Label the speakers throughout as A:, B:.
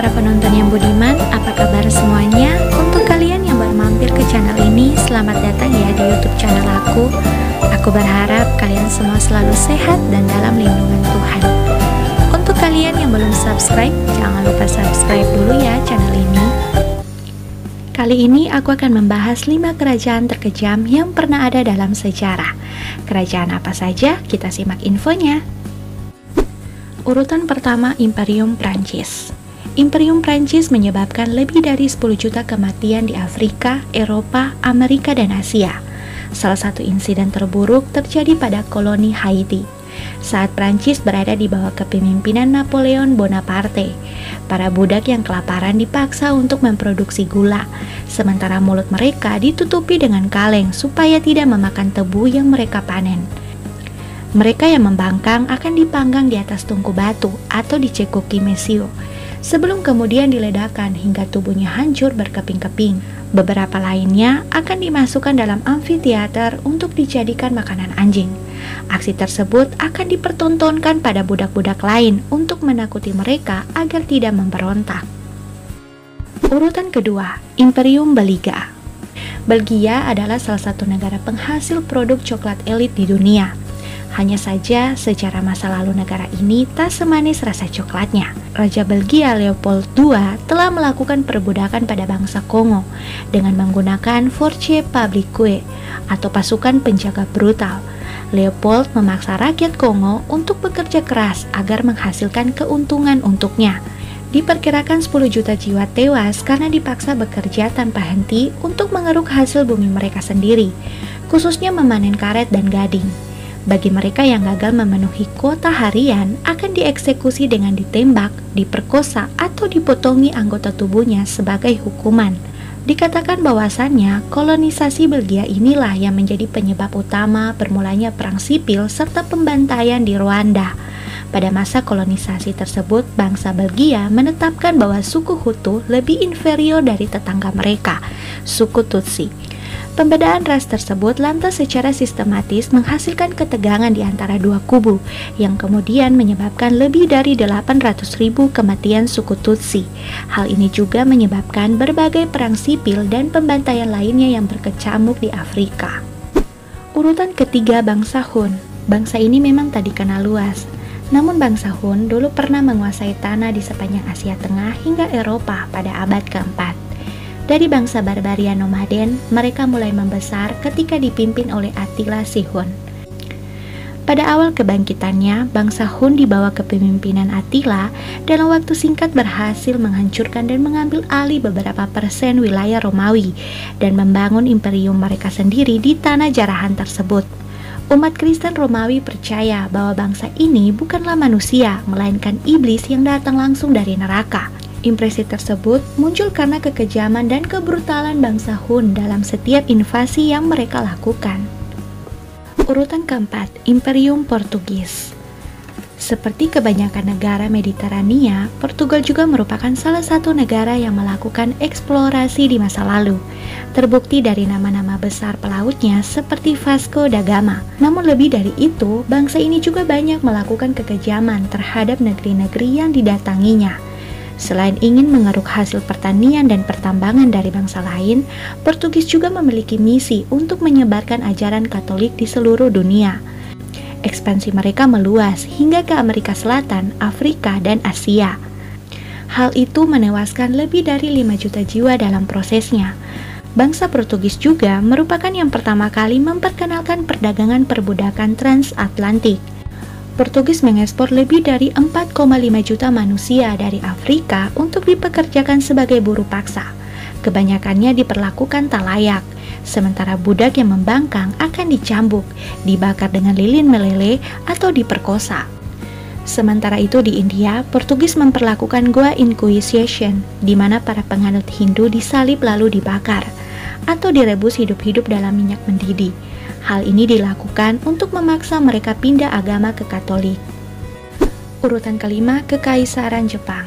A: para penonton yang budiman, apa kabar semuanya? Untuk kalian yang baru mampir ke channel ini, selamat datang ya di YouTube channel aku. Aku berharap kalian semua selalu sehat dan dalam lindungan Tuhan. Untuk kalian yang belum subscribe, jangan lupa subscribe dulu ya channel ini. Kali ini aku akan membahas 5 kerajaan terkejam yang pernah ada dalam sejarah. Kerajaan apa saja? Kita simak infonya. Urutan pertama, Imperium Prancis. Imperium Prancis menyebabkan lebih dari 10 juta kematian di Afrika, Eropa, Amerika, dan Asia. Salah satu insiden terburuk terjadi pada koloni Haiti. Saat Prancis berada di bawah kepemimpinan Napoleon Bonaparte, para budak yang kelaparan dipaksa untuk memproduksi gula, sementara mulut mereka ditutupi dengan kaleng supaya tidak memakan tebu yang mereka panen. Mereka yang membangkang akan dipanggang di atas tungku batu atau dicekuki mesio, sebelum kemudian diledakkan hingga tubuhnya hancur berkeping-keping. Beberapa lainnya akan dimasukkan dalam amfiteater untuk dijadikan makanan anjing. Aksi tersebut akan dipertontonkan pada budak-budak lain untuk menakuti mereka agar tidak memberontak. Urutan kedua, Imperium Belga. Belgia adalah salah satu negara penghasil produk coklat elit di dunia. Hanya saja, secara masa lalu negara ini tak semanis rasa coklatnya. Raja Belgia Leopold II telah melakukan perbudakan pada bangsa Kongo dengan menggunakan Force Publique atau pasukan penjaga brutal. Leopold memaksa rakyat Kongo untuk bekerja keras agar menghasilkan keuntungan untuknya. Diperkirakan 10 juta jiwa tewas karena dipaksa bekerja tanpa henti untuk mengeruk hasil bumi mereka sendiri, khususnya memanen karet dan gading. Bagi mereka yang gagal memenuhi kuota harian, akan dieksekusi dengan ditembak, diperkosa, atau dipotongi anggota tubuhnya sebagai hukuman. Dikatakan bahwasannya, kolonisasi Belgia inilah yang menjadi penyebab utama bermulanya perang sipil serta pembantaian di Rwanda. Pada masa kolonisasi tersebut, bangsa Belgia menetapkan bahwa suku Hutu lebih inferior dari tetangga mereka, suku Tutsi. Pembedaan ras tersebut lantas secara sistematis menghasilkan ketegangan di antara dua kubu yang kemudian menyebabkan lebih dari 800.000 kematian suku Tutsi. Hal ini juga menyebabkan berbagai perang sipil dan pembantaian lainnya yang berkecamuk di Afrika. Urutan ketiga, bangsa Hun. Bangsa ini memang tak dikenal luas. Namun bangsa Hun dulu pernah menguasai tanah di sepanjang Asia Tengah hingga Eropa pada abad keempat. Dari bangsa barbarian nomaden, mereka mulai membesar ketika dipimpin oleh Attila si Hun. Pada awal kebangkitannya, bangsa Hun di bawah kepemimpinan Attila dalam waktu singkat berhasil menghancurkan dan mengambil alih beberapa persen wilayah Romawi dan membangun imperium mereka sendiri di tanah jarahan tersebut. Umat Kristen Romawi percaya bahwa bangsa ini bukanlah manusia, melainkan iblis yang datang langsung dari neraka. Impresi tersebut muncul karena kekejaman dan kebrutalan bangsa Hun dalam setiap invasi yang mereka lakukan. Urutan keempat, Imperium Portugis. Seperti kebanyakan negara Mediterania, Portugal juga merupakan salah satu negara yang melakukan eksplorasi di masa lalu. Terbukti dari nama-nama besar pelautnya seperti Vasco da Gama. Namun lebih dari itu, bangsa ini juga banyak melakukan kekejaman terhadap negeri-negeri yang didatanginya. Selain ingin mengeruk hasil pertanian dan pertambangan dari bangsa lain, Portugis juga memiliki misi untuk menyebarkan ajaran Katolik di seluruh dunia. Ekspansi mereka meluas hingga ke Amerika Selatan, Afrika, dan Asia. Hal itu menewaskan lebih dari 5 juta jiwa dalam prosesnya. Bangsa Portugis juga merupakan yang pertama kali memperkenalkan perdagangan perbudakan transatlantik. Portugis mengekspor lebih dari 4,5 juta manusia dari Afrika untuk dipekerjakan sebagai buruh paksa. Kebanyakannya diperlakukan tak layak, sementara budak yang membangkang akan dicambuk, dibakar dengan lilin meleleh, atau diperkosa. Sementara itu di India, Portugis memperlakukan Goa Inquisition, di mana para penganut Hindu disalib lalu dibakar, atau direbus hidup-hidup dalam minyak mendidih. Hal ini dilakukan untuk memaksa mereka pindah agama ke Katolik. Urutan kelima, Kekaisaran Jepang.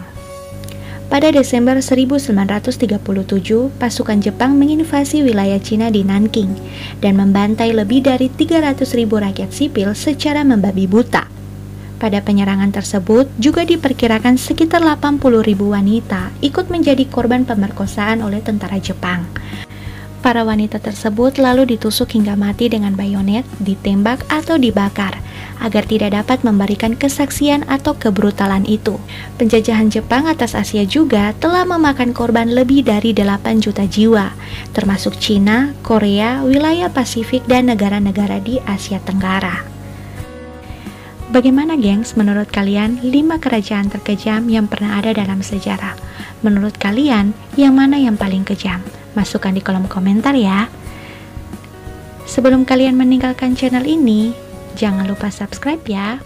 A: Pada Desember 1937, pasukan Jepang menginvasi wilayah Cina di Nanking dan membantai lebih dari 300.000 rakyat sipil secara membabi buta. Pada penyerangan tersebut juga diperkirakan sekitar 80.000 wanita ikut menjadi korban pemerkosaan oleh tentara Jepang. Para wanita tersebut lalu ditusuk hingga mati dengan bayonet, ditembak atau dibakar, agar tidak dapat memberikan kesaksian atau kebrutalan itu. Penjajahan Jepang atas Asia juga telah memakan korban lebih dari 8 juta jiwa, termasuk Cina, Korea, wilayah Pasifik, dan negara-negara di Asia Tenggara. Bagaimana gengs menurut kalian 5 kerajaan terkejam yang pernah ada dalam sejarah? Menurut kalian, yang mana yang paling kejam? Masukkan di kolom komentar ya. Sebelum kalian meninggalkan channel ini, jangan lupa subscribe ya.